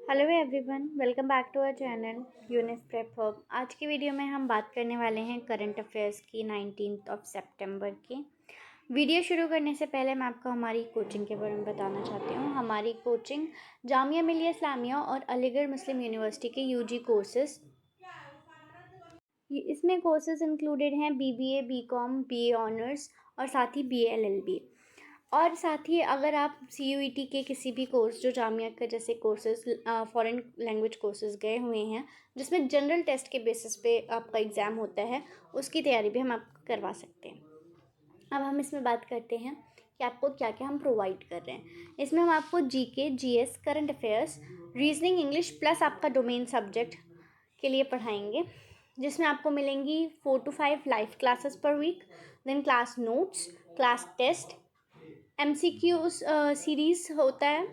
Hello everyone, welcome back to our channel Unis prep hub. आज की video में हम बात करने वाले हैं करंट अफेयर्स की 19 सितंबर की। वीडियो शुरू करने से पहले मैं आपको हमारी कोचिंग के बारे में बताना चाहती हूँ। हमारी कोचिंग जामिया मिलिया इस्लामिया और अलीगढ़ मुस्लिम यूनिवर्सिटी के यूजी कोर्सेज, इसमें कोर्सेज इंक्लूडेड हैं बीबीए, बीकॉम, बीए ऑनर्स और साथ ही बीए एलएलबी। और साथ ही अगर आप CUET के किसी भी कोर्स जो जामिया का जैसे कोर्सेज फॉरेन लैंग्वेज कोर्सेज गए हुए हैं जिसमें जनरल टेस्ट के बेसिस पे आपका एग्ज़ाम होता है, उसकी तैयारी भी हम आपको करवा सकते हैं। अब हम इसमें बात करते हैं कि आपको क्या क्या हम प्रोवाइड कर रहे हैं। इसमें हम आपको GK, GS, current affairs, reasoning, English plus आपका डोमेन सब्जेक्ट के लिए पढ़ाएंगे, जिसमें आपको मिलेंगी 4 to 5 live classes per week, then class notes, class test, MCQs series होता है,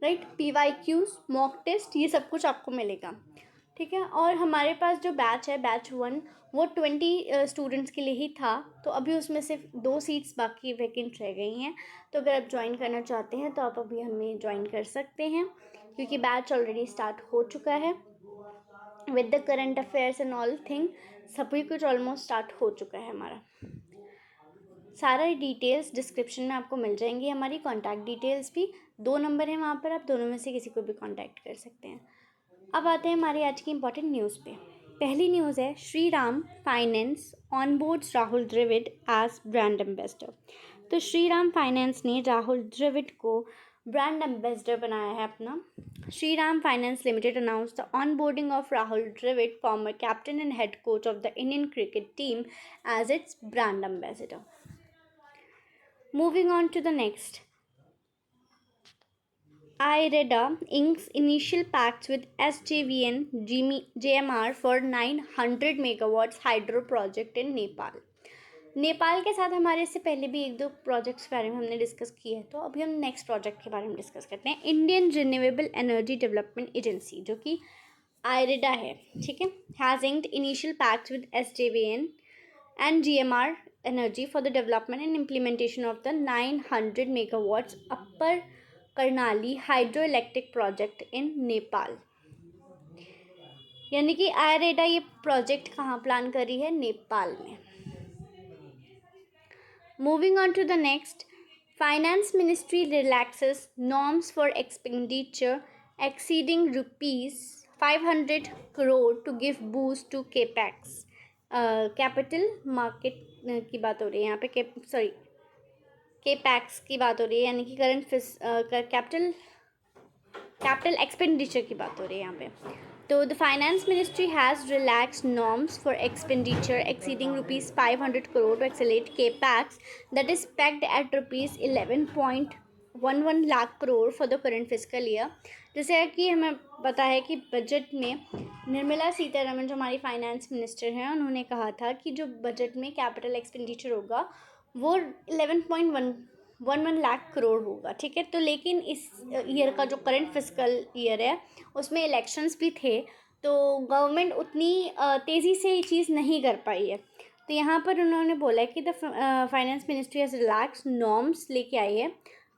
राइट, PYQs, मॉक टेस्ट, ये सब कुछ आपको मिलेगा, ठीक है। और हमारे पास जो बैच है, बैच 1, वो 20 स्टूडेंट्स के लिए ही था, तो अभी उसमें सिर्फ 2 सीट्स बाकी वैकेंट रह गई हैं। तो अगर आप ज्वाइन करना चाहते हैं तो आप अभी हमें ज्वाइन कर सकते हैं, क्योंकि बैच ऑलरेडी स्टार्ट हो चुका है with the current affairs and all thing. सभी कुछ ऑलमोस्ट स्टार्ट हो चुका है हमारा। सारा डिटेल्स डिस्क्रिप्शन में आपको मिल जाएंगी। हमारी कॉन्टैक्ट डिटेल्स भी 2 नंबर हैं वहाँ पर, आप दोनों में से किसी को भी कॉन्टैक्ट कर सकते हैं। अब आते हैं हमारी आज की इंपॉर्टेंट न्यूज़ पे। पहली न्यूज़ है, Shri Ram finance onboards Rahul Dravid as brand ambassador. तो श्री राम फाइनेंस ने राहुल द्रविड़ को ब्रांड एम्बेसडर बनाया है अपना। Shri Ram finance limited announce the onboarding of Rahul Dravid, former captain and head coach of the Indian cricket team, as its brand ambassador. Moving on to the next. IREDA inks initial pacts with SJVN JMR for 900 megawatts hydro project in Nepal. Nepal के साथ हमारे इससे पहले भी 1-2 projects के बारे में हमने डिस्कस किया है, तो अभी हम नेक्स्ट प्रोजेक्ट के बारे में डिस्कस करते हैं। Indian renewable energy development agency, जो कि IREDA है, ठीक है, has inked initial pacts with SJVN and GMR Energy for the development and implementation of the 900 megawatts Upper Karnali hydroelectric project in Nepal. यानी कि IREDA ये प्रोजेक्ट कहाँ प्लान कर रही है? नेपाल में। Moving on to the next, finance ministry relaxes norms for expenditure exceeding ₹500 crore to give boost to capex. Capital market की बात हो रही है यहाँ पे, केपैक्स की बात हो रही है, यानी कि करंट कैपिटल एक्सपेंडिचर की बात हो रही है यहाँ पे। तो the finance ministry has relaxed norms for expenditure exceeding ₹500 crore to accelerate capex that is packed at ₹11.11 lakh crore for the current physical year. जैसे कि हमें पता है कि बजट में निर्मला सीतारमण, जो हमारी फाइनेंस मिनिस्टर हैं, उन्होंने कहा था कि जो बजट में कैपिटल एक्सपेंडिचर होगा वो 11.11 लाख करोड़ होगा, ठीक है। तो लेकिन इस ईयर का जो करंट फिजिकल ईयर है उसमें इलेक्शंस भी थे, तो गवर्नमेंट उतनी तेज़ी से ये चीज़ नहीं कर पाई है। तो यहाँ पर उन्होंने बोला है कि the finance ministry has relax norms लेके आई है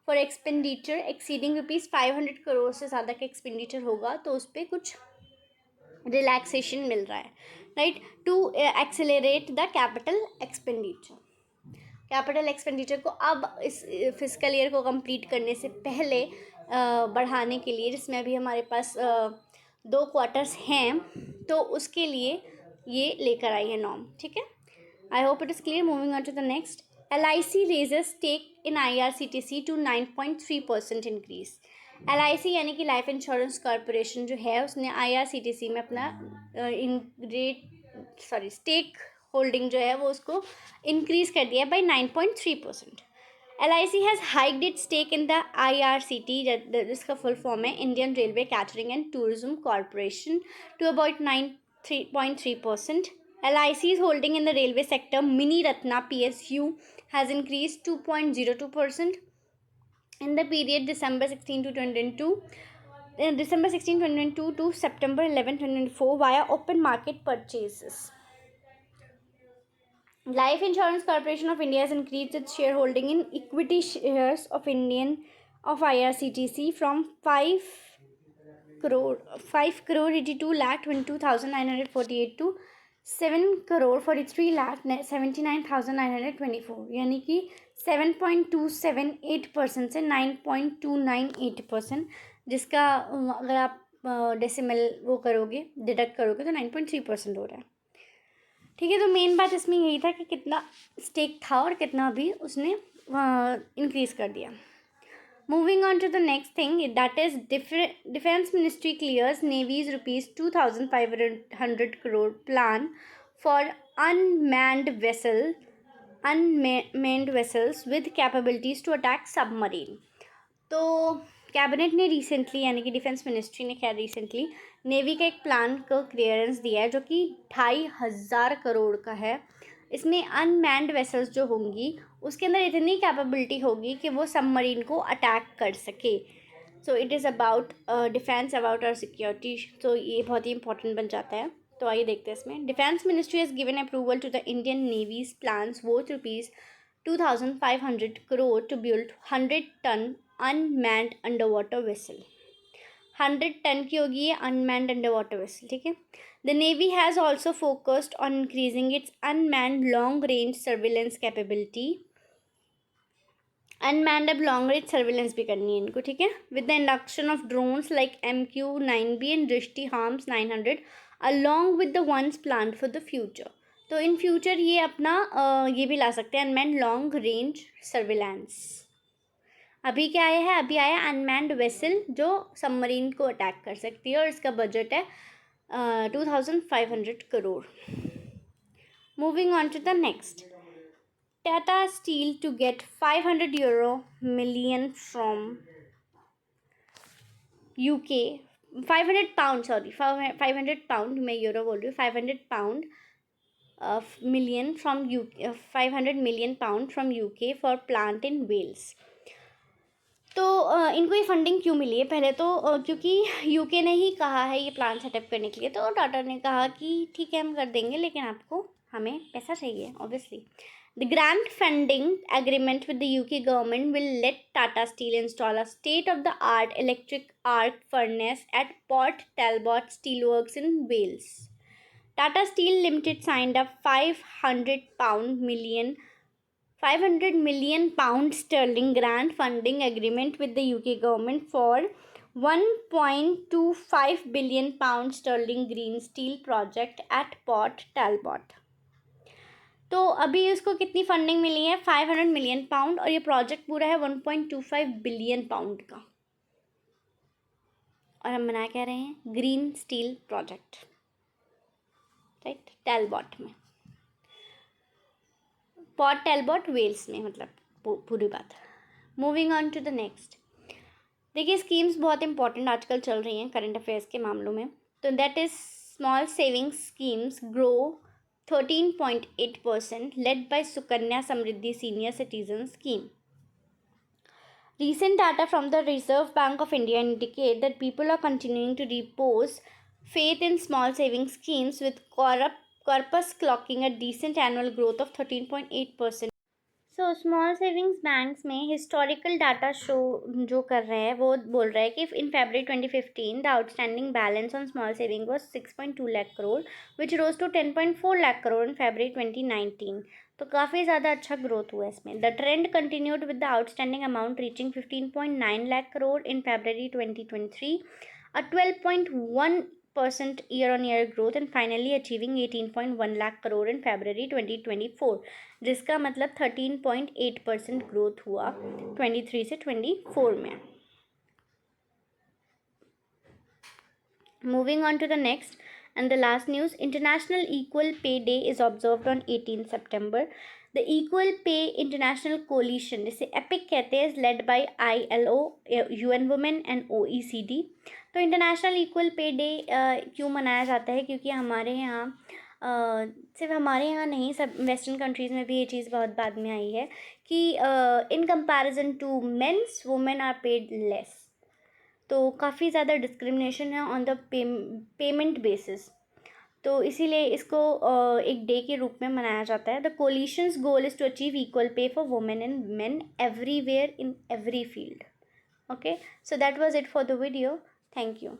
फॉर एक्सपेंडिचर एक्सीडिंग ₹500 करोड़ से ज़्यादा का एक्सपेंडिचर होगा तो उस पर कुछ रिलैक्सेशन मिल रहा है, right, to accelerate the capital expenditure. Capital expenditure को अब इस फिजिकल ईयर को कंप्लीट करने से पहले बढ़ाने के लिए, जिसमें अभी हमारे पास 2 क्वार्टर्स हैं, तो उसके लिए ये लेकर आई है नॉर्म, ठीक है। I hope it is clear. Moving on to the next, LIC raises stake in IRCTC to 9.3% increase. LIC यानी कि लाइफ इंश्योरेंस कॉरपोरेशन जो है, उसने IRCTC में अपना स्टेक होल्डिंग जो है वो उसको इंक्रीज कर दिया by 9.3%। LIC has hiked it stake in the IRCT, जिसका फुल फॉर्म है Indian railway catering and tourism corporation, to about 9.3%. LIC's holding in the railway sector, Mini Ratna PSU, has increased 2.02% in the period December 16 to 2022 to September 11, 2024 via open market purchases. Life Insurance Corporation of India has increased its shareholding in equity shares of IRCTC from 5 5,82,22,948 to 7,43,79,924, यानी कि 7.278% से 9.298%, जिसका अगर आप decimal वो करोगे, deduct करोगे तो 9.3% हो रहा है। ठीक है, तो मेन बात इसमें यही था कि कितना स्टेक था और कितना अभी उसने इंक्रीज़ कर दिया। Moving on to the next thing, that is Defense Ministry clears Navy's rupees 2,500 crore plan for unmanned vessels with capabilities to attack submarine. तो कैबिनेट ने रिसेंटली, यानी कि डिफेंस मिनिस्ट्री ने खैर रिसेंटली नेवी का एक प्लान को क्लियरेंस दिया है जो कि 2,500 करोड़ का है। इसमें अनमैन्ड वेसल्स जो होंगी उसके अंदर इतनी कैपेबिलिटी होगी कि वो सबमरीन को अटैक कर सके। So it is about defence, about our security, तो ये बहुत ही इंपॉर्टेंट बन जाता है। तो आइए देखते हैं इसमें। Defence ministry has given approval to the Indian navy's plans worth rupees 2,500 crore to build 100-ton unmanned underwater vessel। 100 ton की होगी ये अनमैन्ड अंडरवाटर वेसल, ठीक है। The navy has also focused on increasing its unmanned long range surveillance capability. Unmanned अब long range surveillance भी करनी है इनको, ठीक है, with the induction of drones like MQ-9B and Drishti Hermes 900 along with the ones plan for the future. तो in future ये अपना ये भी ला सकते हैं अनमैन्ड लॉन्ग रेंज सर्विलेंस। अभी क्या आया है, अभी आया अनमैन्ड वेसल जो सबमरीन को अटैक कर सकती है और इसका बजट है 2,500 crore. Moving on to the next, Tata steel to get 500 million from UK, 500 pound, sorry 500 pound, मैं यूरो बोल रही हूँ, 500 pound million from UK, 500 million pound from UK for plant in Wales। तो इनको ये फंडिंग क्यों मिली है? पहले तो क्योंकि UK ने ही कहा है ये प्लान सेटअप करने के लिए, तो टाटा ने कहा कि ठीक है हम कर देंगे, लेकिन आपको हमें पैसा चाहिए obviously. The grant funding agreement with the UK government will let Tata Steel install a state-of-the-art electric arc furnace at Port Talbot Steelworks in Wales। Tata Steel Limited signed a 500 million pound sterling grant funding agreement with the UK government for 1.25 billion pound sterling green steel project at Port Talbot। तो अभी इसको कितनी funding मिली है? 500 million pound, और ये project पूरा है 1.25 billion pound का। और हम बना क्या रहे हैं? Green steel project, right, Talbot में, पोर्ट टैलबॉट वेल्स में, मतलब पूरी बात। Moving on to the next, देखिए स्कीम्स बहुत इंपॉर्टेंट आजकल चल रही हैं करंट अफेयर्स के मामलों में। तो that is small savings schemes grow 13.8% led by Sukanya Samriddhi Senior Citizen Scheme। Recent data from the Reserve Bank of India indicate that people are continuing to repose faith in small savings schemes, with corpus clocking a decent annual growth of 13.8%। So small savings banks में historical data show जो कर रहे हैं वो बोल रहा है कि in February 2015 the outstanding balance on small saving was 6.2 lakh crore which rose to 10.4 lakh crore in February 2019। तो काफ़ी ज़्यादा अच्छा ग्रोथ हुआ है इसमें। The trend continued with the outstanding amount reaching 15.9 lakh crore in February 2023, a 12.1% year-on-year growth, and finally achieving 18.1 lakh crore in February 2024, जिसका मतलब 13.8% growth हुआ 23 से 24 में। Moving on to the next and the last news, International Equal Pay Day is observed on 18 September। The Equal Pay International Coalition, जिसे EPIC कहते हैं, is led by ILO, UN Women and OECD। तो international equal pay day क्यों मनाया जाता है? क्योंकि हमारे यहाँ सिर्फ हमारे यहाँ नहीं, सब वेस्टर्न कंट्रीज़ में भी ये चीज़ बहुत बाद में आई है कि in comparison to men's women are paid less. तो काफ़ी ज़्यादा डिस्क्रिमिनेशन है ऑन द पेमेंट बेसिस, तो इसीलिए इसको एक डे के रूप में मनाया जाता है। The coalition's goal is to achieve equal pay for women and men everywhere in every field. Okay, so that was it for the video. Thank you.